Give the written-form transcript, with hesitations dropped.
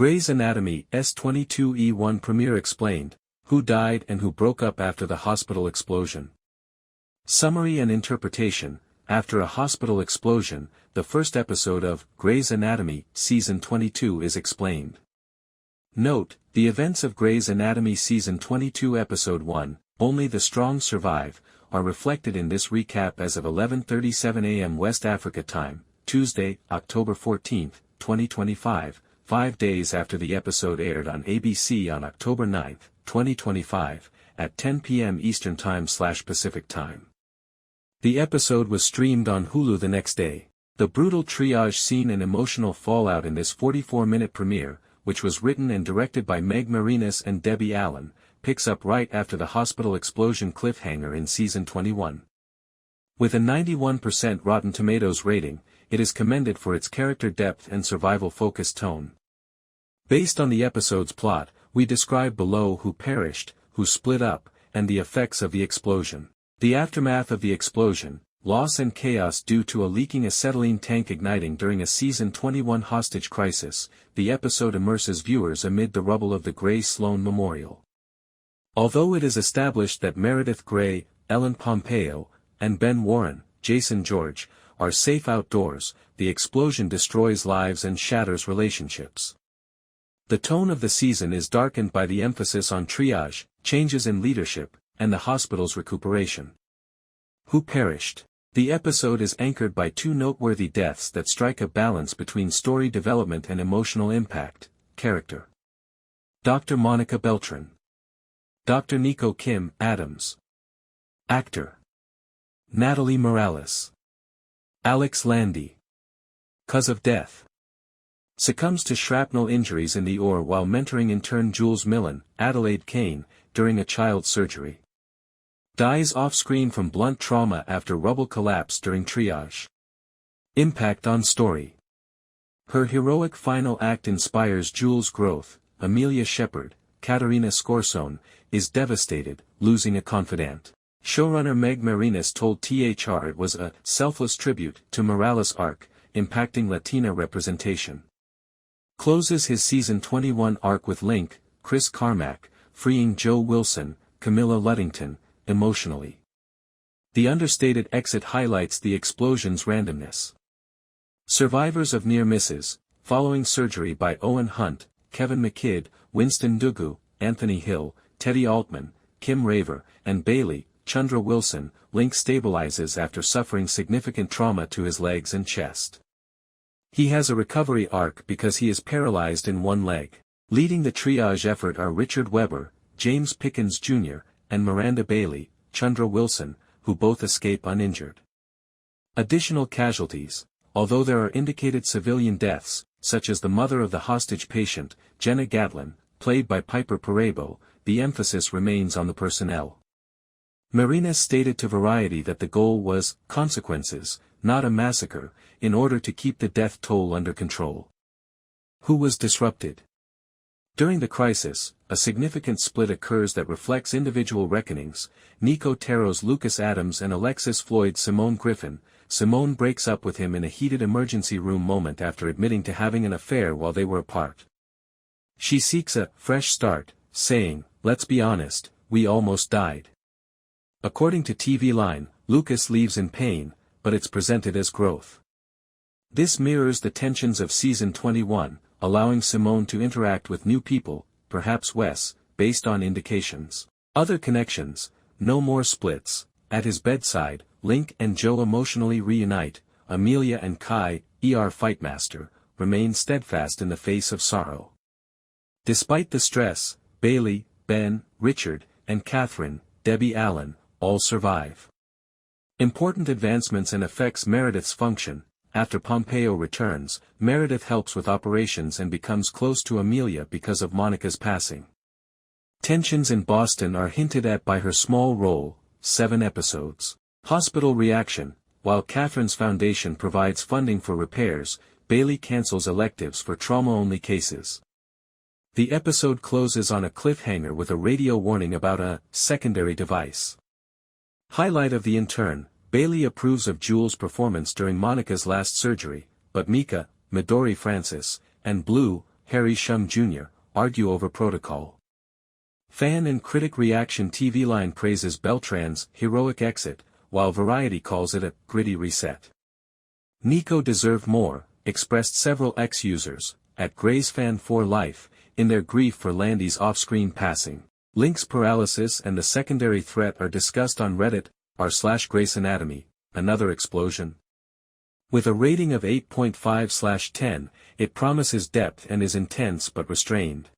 Grey's Anatomy S22XE1 premiere explained, who died and who broke up after the hospital explosion. Summary and interpretation. After a hospital explosion, the first episode of Grey's Anatomy, Season 22 is explained. Note, the events of Grey's Anatomy Season 22 Episode 1, Only the Strong Survive, are reflected in this recap as of 11:37 a.m. West Africa Time, Tuesday, October 14, 2025, 5 days after the episode aired on ABC on October 9, 2025, at 10 p.m. Eastern Time/Pacific Time. The episode was streamed on Hulu the next day. The brutal triage scene and emotional fallout in this 44-minute premiere, which was written and directed by Marinis and Debbie Allen, picks up right after the hospital explosion cliffhanger in Season 21. With a 91% Rotten Tomatoes rating, it is commended for its character depth and survival-focused tone. Based on the episode's plot, we describe below who perished, who split up, and the effects of the explosion. The aftermath of the explosion, loss and chaos due to a leaking acetylene tank igniting during a Season 21 hostage crisis. The episode immerses viewers amid the rubble of the Grey Sloan Memorial. Although it is established that Meredith Grey, Ellen Pompeo, and Ben Warren, Jason George, are safe outdoors, the explosion destroys lives and shatters relationships. The tone of the season is darkened by the emphasis on triage, changes in leadership, and the hospital's recuperation. Who perished? The episode is anchored by two noteworthy deaths that strike a balance between story development and emotional impact. Character. Dr. Monica Beltran. Dr. Niko Kim Adams. Actor. Natalie Morales. Alex Landy. Cause of death. Succumbs to shrapnel injuries in the oar while mentoring intern Jules Millen, Adelaide Kane, during a child surgery. Dies off-screen from blunt trauma after rubble collapse during triage. Impact on story. Her heroic final act inspires Jules' growth. Amelia Shepard, Katerina Scorsone, is devastated, losing a confidant. Showrunner Meg Marinis told THR it was a selfless tribute to Morales' arc, impacting Latina representation. Closes his Season 21 arc with Link, Chris Carmack, freeing Joe Wilson, Camilla Luddington, emotionally. The understated exit highlights the explosion's randomness. Survivors of near misses, following surgery by Owen Hunt, Kevin McKidd, Winston Ndugu, Anthony Hill, Teddy Altman, Kim Raver, and Bailey. Chandra Wilson, Link stabilizes after suffering significant trauma to his legs and chest. He has a recovery arc because he is paralyzed in one leg. Leading the triage effort are Richard Webber, James Pickens Jr., and Miranda Bailey, Chandra Wilson, who both escape uninjured. Additional casualties. Although there are indicated civilian deaths, such as the mother of the hostage patient, Jenna Gatlin, played by Piper Perabo, the emphasis remains on the personnel. Marinis stated to Variety that the goal was consequences, not a massacre, in order to keep the death toll under control. Who was disrupted? During the crisis, a significant split occurs that reflects individual reckonings. Niko Terho's Lucas Adams and Alexis Floyd's Simone Griffin. Simone breaks up with him in a heated emergency room moment after admitting to having an affair while they were apart. She seeks a fresh start, saying, "Let's be honest, we almost died." According to TVLine, Lucas leaves in pain, but it's presented as growth. This mirrors the tensions of Season 21, allowing Simone to interact with new people, perhaps Wes, based on indications. Other connections. No more splits. At his bedside, Link and Joe emotionally reunite. Amelia and Kai, Fightmaster, remain steadfast in the face of sorrow. Despite the stress, Bailey, Ben, Richard, and Catherine, Debbie Allen, all survive. Important advancements and affects Meredith's function. After Pompeo returns, Meredith helps with operations and becomes close to Amelia because of Monica's passing. Tensions in Boston are hinted at by her small role, 7 episodes. Hospital reaction. While Catherine's foundation provides funding for repairs, Bailey cancels electives for trauma-only cases. The episode closes on a cliffhanger with a radio warning about a secondary device. Highlight of the intern. Bailey approves of Jules' performance during Monica's last surgery, but Mika, Midori Francis, and Blue, Harry Shum Jr., argue over protocol. Fan and critic reaction. TVLine praises Beltran's heroic exit, while Variety calls it a gritty reset. Niko deserved more, expressed several ex-users, at Gray's Fan for Life, in their grief for Landy's off-screen passing. Link's paralysis and the secondary threat are discussed on Reddit, r/Grace Anatomy, another explosion. With a rating of 8.5/10, it promises depth and is intense but restrained.